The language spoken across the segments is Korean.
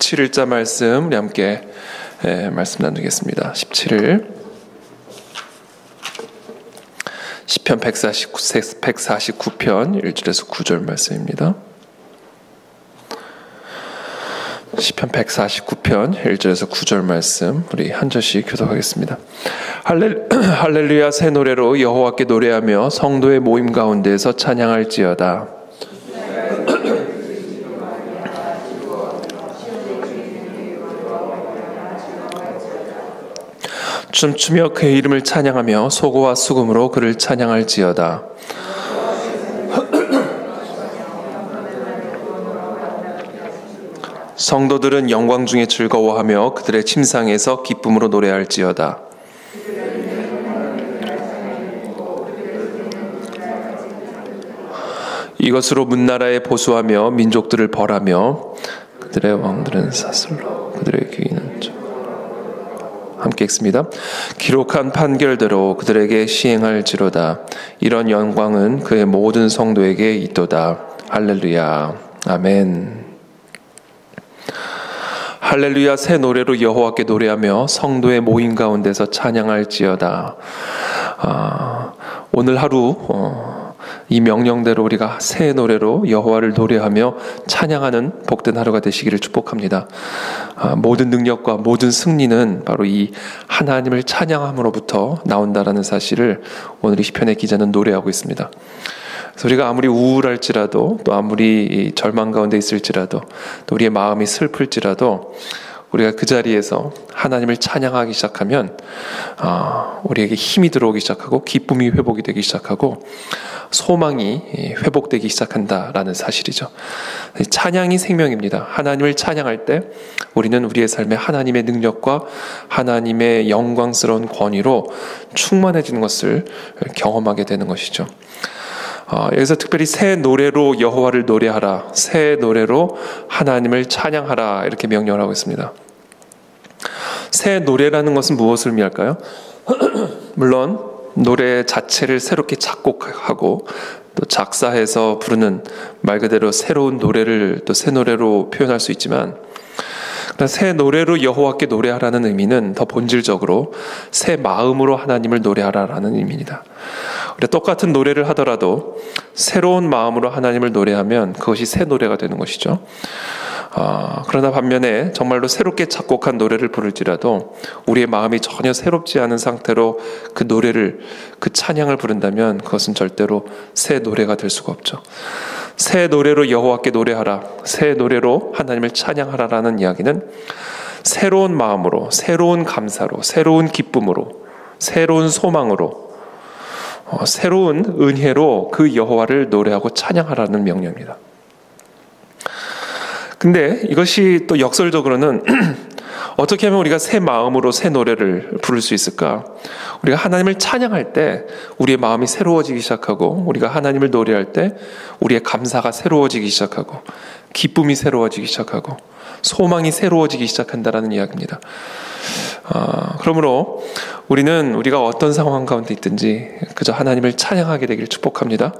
17일자 말씀 우리 함께 말씀 나누겠습니다. 17일 시편 149편 1절에서 9절 말씀입니다. 시편 149편 1절에서 9절 말씀 우리 한 절씩 교독하겠습니다. 할렐루야 새 노래로 여호와께 노래하며 성도의 모임 가운데에서 찬양할지어다. 춤추며 그의 이름을 찬양하며 소고와 수금으로 그를 찬양할지어다. 성도들은 영광 중에 즐거워하며 그들의 침상에서 기쁨으로 노래할지어다. 이것으로 문나라에 보수하며 민족들을 벌하며 그들의 왕들은 사슬로 그들의 귀인은 함께 읽습니다. 기록한 판결대로 그들에게 시행할지로다. 이런 영광은 그의 모든 성도에게 있도다. 할렐루야. 아멘. 할렐루야 새 노래로 여호와께 노래하며 성도의 모임 가운데서 찬양할지어다. 오늘 하루 이 명령대로 우리가 새 노래로 여호와를 노래하며 찬양하는 복된 하루가 되시기를 축복합니다. 모든 능력과 모든 승리는 바로 이 하나님을 찬양함으로부터 나온다라는 사실을 오늘 이 시편의 기자는 노래하고 있습니다. 그래서 우리가 아무리 우울할지라도 또 아무리 절망 가운데 있을지라도 또 우리의 마음이 슬플지라도 우리가 그 자리에서 하나님을 찬양하기 시작하면 우리에게 힘이 들어오기 시작하고 기쁨이 회복이 되기 시작하고 소망이 회복되기 시작한다라는 사실이죠. 찬양이 생명입니다. 하나님을 찬양할 때 우리는 우리의 삶에 하나님의 능력과 하나님의 영광스러운 권위로 충만해지는 것을 경험하게 되는 것이죠. 여기서 특별히 새 노래로 여호와를 노래하라, 새 노래로 하나님을 찬양하라 이렇게 명령을 하고 있습니다. 새 노래라는 것은 무엇을 의미할까요? 물론 노래 자체를 새롭게 작곡하고 또 작사해서 부르는 말 그대로 새로운 노래를 또 새 노래로 표현할 수 있지만 새 노래로 여호와께 노래하라는 의미는 더 본질적으로 새 마음으로 하나님을 노래하라라는 의미입니다. 우리가 똑같은 노래를 하더라도 새로운 마음으로 하나님을 노래하면 그것이 새 노래가 되는 것이죠. 그러나 반면에 정말로 새롭게 작곡한 노래를 부를지라도 우리의 마음이 전혀 새롭지 않은 상태로 그 노래를, 그 찬양을 부른다면 그것은 절대로 새 노래가 될 수가 없죠. 새 노래로 여호와께 노래하라, 새 노래로 하나님을 찬양하라라는 이야기는 새로운 마음으로, 새로운 감사로, 새로운 기쁨으로, 새로운 소망으로, 새로운 은혜로 그 여호와를 노래하고 찬양하라는 명령입니다. 근데 이것이 또 역설적으로는 어떻게 하면 우리가 새 마음으로 새 노래를 부를 수 있을까? 우리가 하나님을 찬양할 때 우리의 마음이 새로워지기 시작하고 우리가 하나님을 노래할 때 우리의 감사가 새로워지기 시작하고 기쁨이 새로워지기 시작하고 소망이 새로워지기 시작한다라는 이야기입니다. 그러므로 우리가 어떤 상황 가운데 있든지 그저 하나님을 찬양하게 되기를 축복합니다.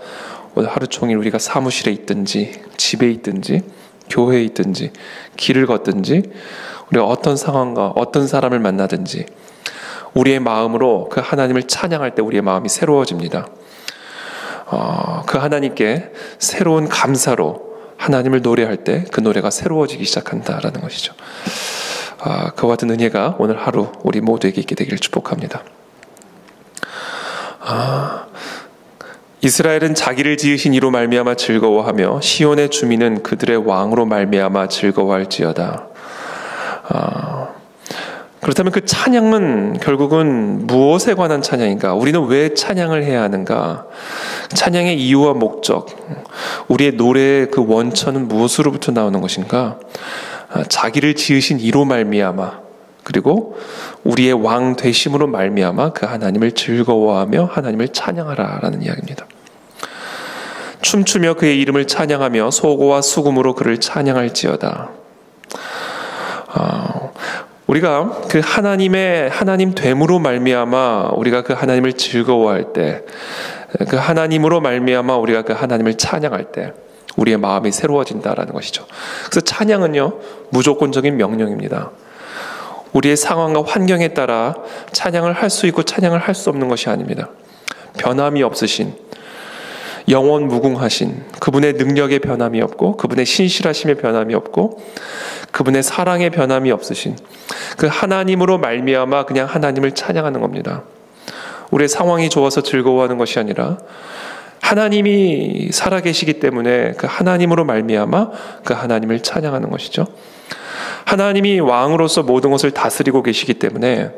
오늘 하루 종일 우리가 사무실에 있든지 집에 있든지 교회에 있든지 길을 걷든지 우리가 어떤 상황과 어떤 사람을 만나든지 우리의 마음으로 그 하나님을 찬양할 때 우리의 마음이 새로워집니다. 그 하나님께 새로운 감사로 하나님을 노래할 때 그 노래가 새로워지기 시작한다라는 것이죠. 그와 같은 은혜가 오늘 하루 우리 모두에게 있게 되기를 축복합니다. 이스라엘은 자기를 지으신 이로 말미암아 즐거워하며 시온의 주민은 그들의 왕으로 말미암아 즐거워할지어다. 그렇다면 그 찬양은 결국은 무엇에 관한 찬양인가? 우리는 왜 찬양을 해야 하는가? 찬양의 이유와 목적, 우리의 노래의 그 원천은 무엇으로부터 나오는 것인가? 자기를 지으신 이로 말미암아 그리고 우리의 왕 되심으로 말미암아 그 하나님을 즐거워하며 하나님을 찬양하라라는 이야기입니다. 춤추며 그의 이름을 찬양하며 소고와 수금으로 그를 찬양할지어다. 우리가 그 하나님 됨으로 말미암아 우리가 그 하나님을 즐거워할 때, 그 하나님으로 말미암아 우리가 그 하나님을 찬양할 때 우리의 마음이 새로워진다라는 것이죠. 그래서 찬양은요, 무조건적인 명령입니다. 우리의 상황과 환경에 따라 찬양을 할 수 있고 찬양을 할 수 없는 것이 아닙니다. 변함이 없으신, 영원 무궁하신 그분의 능력의 변함이 없고, 그분의 신실하심의 변함이 없고, 그분의 사랑의 변함이 없으신 그 하나님으로 말미암아 그냥 하나님을 찬양하는 겁니다. 우리의 상황이 좋아서 즐거워하는 것이 아니라 하나님이 살아계시기 때문에 그 하나님으로 말미암아 그 하나님을 찬양하는 것이죠. 하나님이 왕으로서 모든 것을 다스리고 계시기 때문에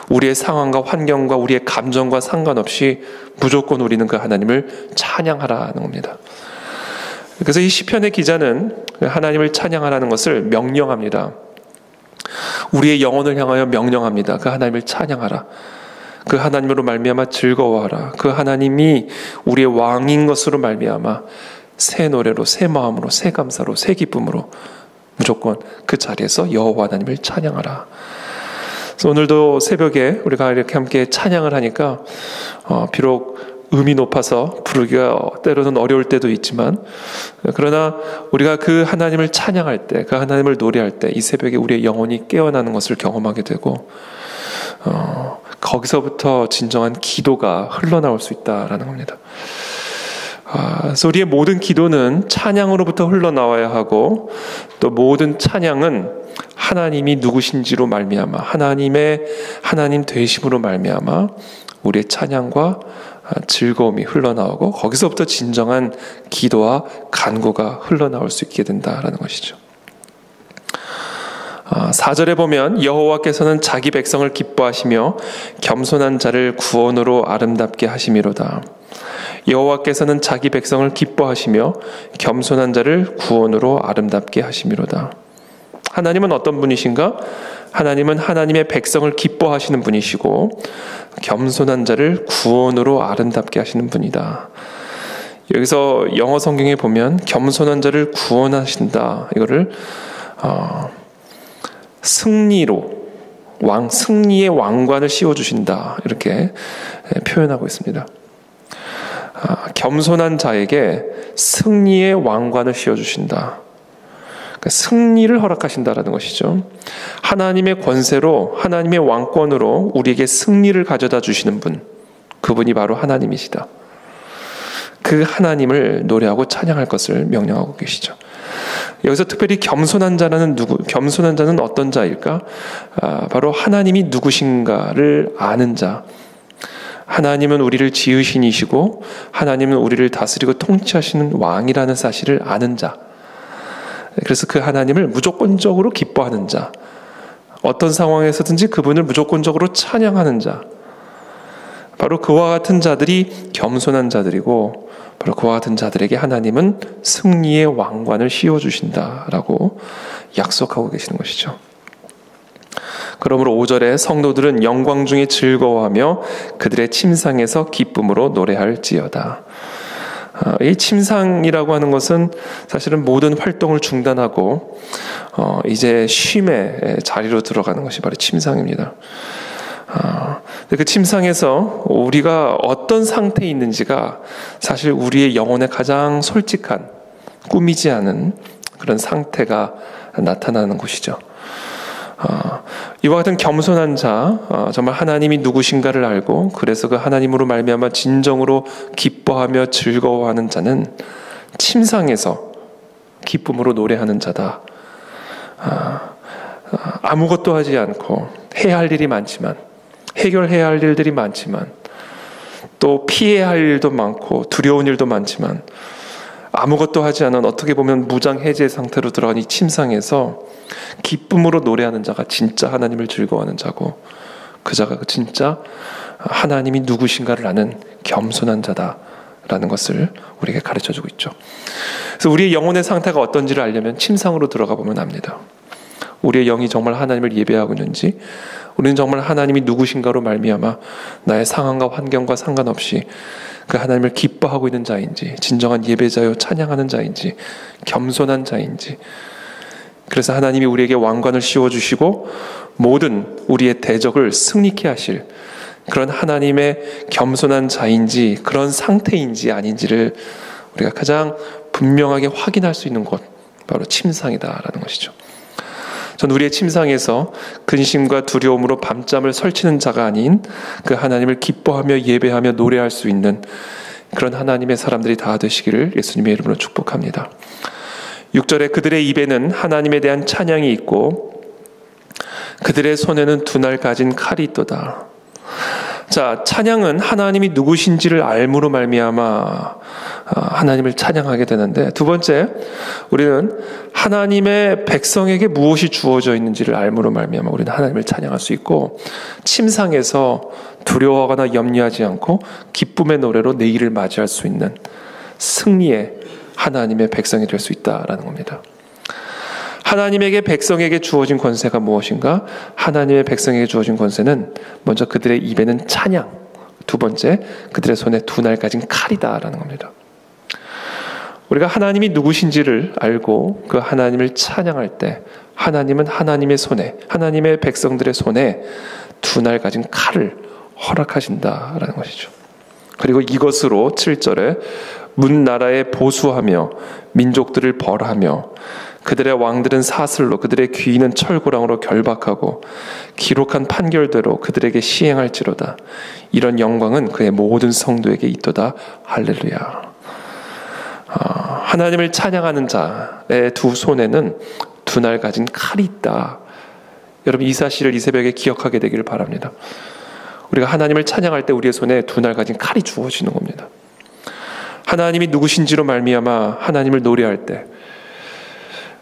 우리의 상황과 환경과 우리의 감정과 상관없이 무조건 우리는 그 하나님을 찬양하라는 겁니다. 그래서 이 시편의 기자는 하나님을 찬양하라는 것을 명령합니다. 우리의 영혼을 향하여 명령합니다. 그 하나님을 찬양하라. 그 하나님으로 말미암아 즐거워하라. 그 하나님이 우리의 왕인 것으로 말미암아 새 노래로, 새 마음으로, 새 감사로, 새 기쁨으로 무조건 그 자리에서 여호와 하나님을 찬양하라. 그래서 오늘도 새벽에 우리가 이렇게 함께 찬양을 하니까 비록 음이 높아서 부르기가 때로는 어려울 때도 있지만, 그러나 우리가 그 하나님을 찬양할 때, 그 하나님을 노래할 때 이 새벽에 우리의 영혼이 깨어나는 것을 경험하게 되고, 거기서부터 진정한 기도가 흘러나올 수 있다라는 겁니다. 그래서 우리의 모든 기도는 찬양으로부터 흘러나와야 하고, 또 모든 찬양은 하나님이 누구신지로 말미암아, 하나님 되심으로 말미암아 우리의 찬양과 즐거움이 흘러나오고, 거기서부터 진정한 기도와 간구가 흘러나올 수 있게 된다라는 것이죠. 4절에 보면 여호와께서는 자기 백성을 기뻐하시며 겸손한 자를 구원으로 아름답게 하심이로다. 여호와께서는 자기 백성을 기뻐하시며 겸손한 자를 구원으로 아름답게 하심이로다. 하나님은 어떤 분이신가? 하나님은 하나님의 백성을 기뻐하시는 분이시고 겸손한 자를 구원으로 아름답게 하시는 분이다. 여기서 영어 성경에 보면 겸손한 자를 구원하신다, 이거를 승리로, 승리의 왕관을 씌워주신다, 이렇게 표현하고 있습니다. 겸손한 자에게 승리의 왕관을 씌워주신다. 그러니까 승리를 허락하신다라는 것이죠. 하나님의 권세로, 하나님의 왕권으로 우리에게 승리를 가져다 주시는 분, 그분이 바로 하나님이시다. 그 하나님을 노래하고 찬양할 것을 명령하고 계시죠. 여기서 특별히 겸손한 자는 겸손한 자는 어떤 자일까? 바로 하나님이 누구신가를 아는 자. 하나님은 우리를 지으신 이시고 하나님은 우리를 다스리고 통치하시는 왕이라는 사실을 아는 자. 그래서 그 하나님을 무조건적으로 기뻐하는 자. 어떤 상황에서든지 그분을 무조건적으로 찬양하는 자. 바로 그와 같은 자들이 겸손한 자들이고, 바로 그와 같은 자들에게 하나님은 승리의 왕관을 씌워주신다라고 약속하고 계시는 것이죠. 그러므로 5절에 성도들은 영광 중에 즐거워하며 그들의 침상에서 기쁨으로 노래할지어다. 이 침상이라고 하는 것은 사실은 모든 활동을 중단하고 이제 쉼의 자리로 들어가는 것이 바로 침상입니다. 그 침상에서 우리가 어떤 상태에 있는지가 사실 우리의 영혼의 가장 솔직한, 꾸미지 않은 그런 상태가 나타나는 곳이죠. 이와 같은 겸손한 자, 정말 하나님이 누구신가를 알고 그래서 그 하나님으로 말미암아 진정으로 기뻐하며 즐거워하는 자는 침상에서 기쁨으로 노래하는 자다. 아무것도 하지 않고 해야 할 일이 많지만, 해결해야 할 일들이 많지만, 또 피해야 할 일도 많고 두려운 일도 많지만, 아무것도 하지 않은 어떻게 보면 무장해제 상태로 들어간 이 침상에서 기쁨으로 노래하는 자가 진짜 하나님을 즐거워하는 자고, 그 자가 진짜 하나님이 누구신가를 아는 겸손한 자다라는 것을 우리에게 가르쳐주고 있죠. 그래서 우리의 영혼의 상태가 어떤지를 알려면 침상으로 들어가 보면 압니다. 우리의 영이 정말 하나님을 예배하고 있는지, 우리는 정말 하나님이 누구신가로 말미암아 나의 상황과 환경과 상관없이 그 하나님을 기뻐하고 있는 자인지, 진정한 예배자요 찬양하는 자인지, 겸손한 자인지, 그래서 하나님이 우리에게 왕관을 씌워주시고 모든 우리의 대적을 승리케 하실 그런 하나님의 겸손한 자인지, 그런 상태인지 아닌지를 우리가 가장 분명하게 확인할 수 있는 곳, 바로 침상이다라는 것이죠. 전 우리의 침상에서 근심과 두려움으로 밤잠을 설치는 자가 아닌 그 하나님을 기뻐하며 예배하며 노래할 수 있는 그런 하나님의 사람들이 다 되시기를 예수님의 이름으로 축복합니다. 6절에 그들의 입에는 하나님에 대한 찬양이 있고 그들의 손에는 두 날 가진 칼이 있도다. 자, 찬양은 하나님이 누구신지를 알므로 말미암아 하나님을 찬양하게 되는데, 두 번째, 우리는 하나님의 백성에게 무엇이 주어져 있는지를 알므로 말미암아 우리는 하나님을 찬양할 수 있고, 침상에서 두려워하거나 염려하지 않고 기쁨의 노래로 내일을 맞이할 수 있는 승리의 하나님의 백성이 될 수 있다라는 겁니다. 하나님에게 백성에게 주어진 권세가 무엇인가? 하나님의 백성에게 주어진 권세는 먼저 그들의 입에는 찬양, 두 번째 그들의 손에 두 날 가진 칼이다라는 겁니다. 우리가 하나님이 누구신지를 알고 그 하나님을 찬양할 때 하나님은 하나님의 손에, 하나님의 백성들의 손에 두 날 가진 칼을 허락하신다라는 것이죠. 그리고 이것으로 7절에 문 나라에 보수하며 민족들을 벌하며 그들의 왕들은 사슬로 그들의 귀인은 철고랑으로 결박하고 기록한 판결대로 그들에게 시행할지로다. 이런 영광은 그의 모든 성도에게 있도다. 할렐루야. 하나님을 찬양하는 자의 두 손에는 두 날 가진 칼이 있다. 여러분, 이 사실을 이 새벽에 기억하게 되기를 바랍니다. 우리가 하나님을 찬양할 때 우리의 손에 두 날 가진 칼이 주어지는 겁니다. 하나님이 누구신지로 말미암아 하나님을 노래할 때,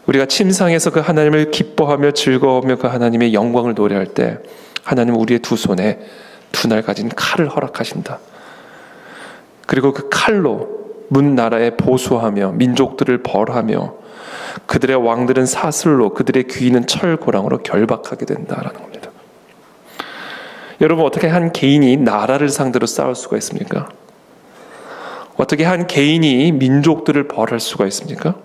우리가 침상에서 그 하나님을 기뻐하며 즐거워하며 그 하나님의 영광을 노래할 때 하나님은 우리의 두 손에 두 날 가진 칼을 허락하신다. 그리고 그 칼로 문 나라에 보수하며 민족들을 벌하며 그들의 왕들은 사슬로 그들의 귀인은 철고랑으로 결박하게 된다라는 겁니다. 여러분, 어떻게 한 개인이 나라를 상대로 싸울 수가 있습니까? 어떻게 한 개인이 민족들을 벌할 수가 있습니까?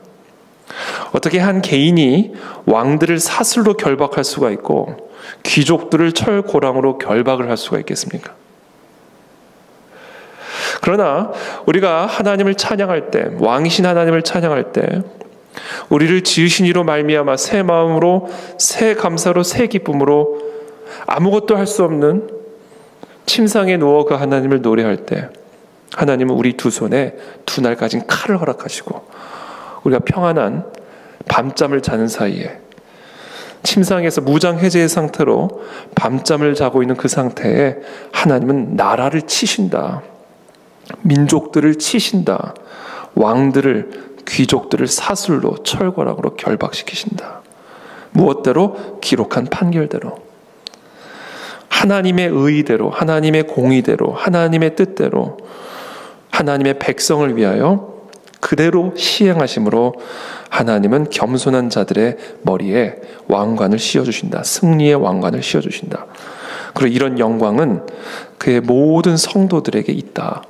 어떻게 한 개인이 왕들을 사슬로 결박할 수가 있고 귀족들을 철고랑으로 결박을 할 수가 있겠습니까? 그러나 우리가 하나님을 찬양할 때, 왕이신 하나님을 찬양할 때 우리를 지으신 이로 말미암아 새 마음으로, 새 감사로, 새 기쁨으로 아무것도 할 수 없는 침상에 누워 그 하나님을 노래할 때 하나님은 우리 두 손에 두 날 가진 칼을 허락하시고 우리가 평안한 밤잠을 자는 사이에 침상에서 무장해제의 상태로 밤잠을 자고 있는 그 상태에 하나님은 나라를 치신다. 민족들을 치신다. 왕들을, 귀족들을 사슬로 철거락으로 결박시키신다. 무엇대로? 기록한 판결대로. 하나님의 의대로, 하나님의 공의대로, 하나님의 뜻대로 하나님의 백성을 위하여 그대로 시행하심으로 하나님은 겸손한 자들의 머리에 왕관을 씌워주신다. 승리의 왕관을 씌워주신다. 그리고 이런 영광은 그의 모든 성도들에게 있다.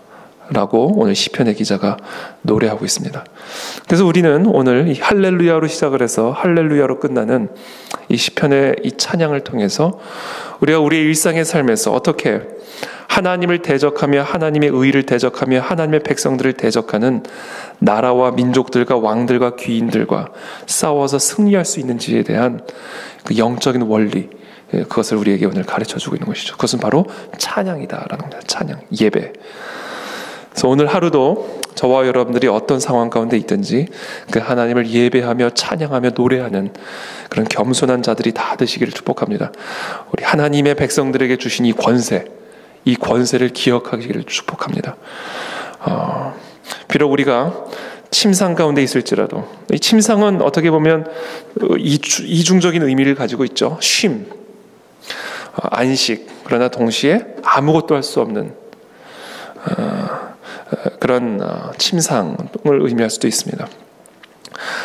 라고 오늘 시편의 기자가 노래하고 있습니다. 그래서 우리는 오늘 이 할렐루야로 시작을 해서 할렐루야로 끝나는 이 시편의 이 찬양을 통해서 우리가 우리의 일상의 삶에서 어떻게 하나님을 대적하며 하나님의 의를 대적하며 하나님의 백성들을 대적하는 나라와 민족들과 왕들과 귀인들과 싸워서 승리할 수 있는지에 대한 그 영적인 원리, 그것을 우리에게 오늘 가르쳐주고 있는 것이죠. 그것은 바로 찬양이다라는 겁니다. 찬양, 예배. 그래서 오늘 하루도 저와 여러분들이 어떤 상황 가운데 있든지 그 하나님을 예배하며 찬양하며 노래하는 그런 겸손한 자들이 다 되시기를 축복합니다. 우리 하나님의 백성들에게 주신 이 권세를 기억하기를 축복합니다. 비록 우리가 침상 가운데 있을지라도 이 침상은 어떻게 보면 이중적인 의미를 가지고 있죠. 쉼, 안식, 그러나 동시에 아무것도 할 수 없는 그런 침상을 의미할 수도 있습니다.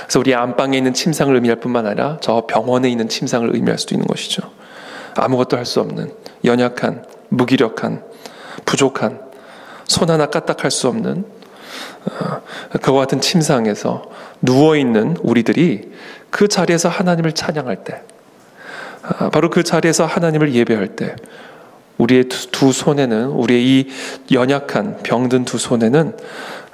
그래서 우리 안방에 있는 침상을 의미할 뿐만 아니라 저 병원에 있는 침상을 의미할 수도 있는 것이죠. 아무것도 할 수 없는, 연약한, 무기력한, 부족한, 손 하나 까딱할 수 없는 그와 같은 침상에서 누워있는 우리들이 그 자리에서 하나님을 찬양할 때, 바로 그 자리에서 하나님을 예배할 때 우리의 두 손에는, 우리의 이 연약한 병든 두 손에는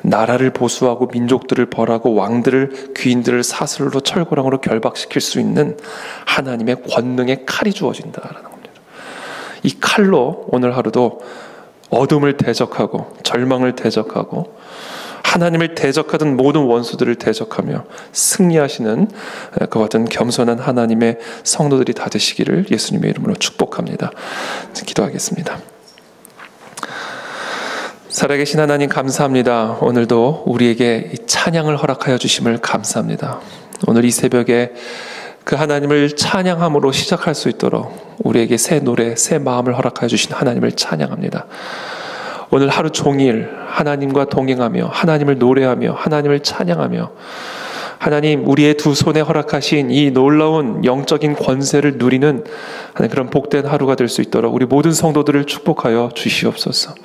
나라를 보수하고 민족들을 벌하고 왕들을 귀인들을 사슬로 철고랑으로 결박시킬 수 있는 하나님의 권능의 칼이 주어진다라는 겁니다. 이 칼로 오늘 하루도 어둠을 대적하고 절망을 대적하고 하나님을 대적하던 모든 원수들을 대적하며 승리하시는 그와 같은 겸손한 하나님의 성도들이 다 되시기를 예수님의 이름으로 축복합니다. 기도하겠습니다. 살아계신 하나님 감사합니다. 오늘도 우리에게 찬양을 허락하여 주심을 감사합니다. 오늘 이 새벽에 그 하나님을 찬양함으로 시작할 수 있도록 우리에게 새 노래, 새 마음을 허락하여 주신 하나님을 찬양합니다. 오늘 하루 종일 하나님과 동행하며 하나님을 노래하며 하나님을 찬양하며 하나님 우리의 두 손에 허락하신 이 놀라운 영적인 권세를 누리는 그런 복된 하루가 될 수 있도록 우리 모든 성도들을 축복하여 주시옵소서.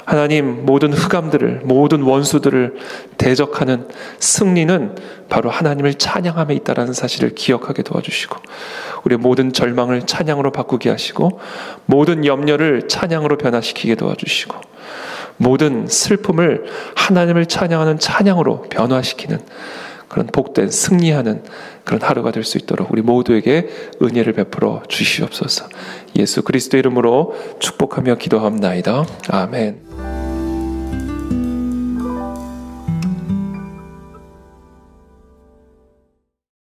하나님 모든 흑암들을 모든 원수들을 대적하는 승리는 바로 하나님을 찬양함에 있다라는 사실을 기억하게 도와주시고 우리의 모든 절망을 찬양으로 바꾸게 하시고 모든 염려를 찬양으로 변화시키게 도와주시고 모든 슬픔을 하나님을 찬양하는 찬양으로 변화시키는 그런 복된 승리하는 그런 하루가 될 수 있도록 우리 모두에게 은혜를 베풀어 주시옵소서. 예수 그리스도 이름으로 축복하며 기도합나이다. 아멘.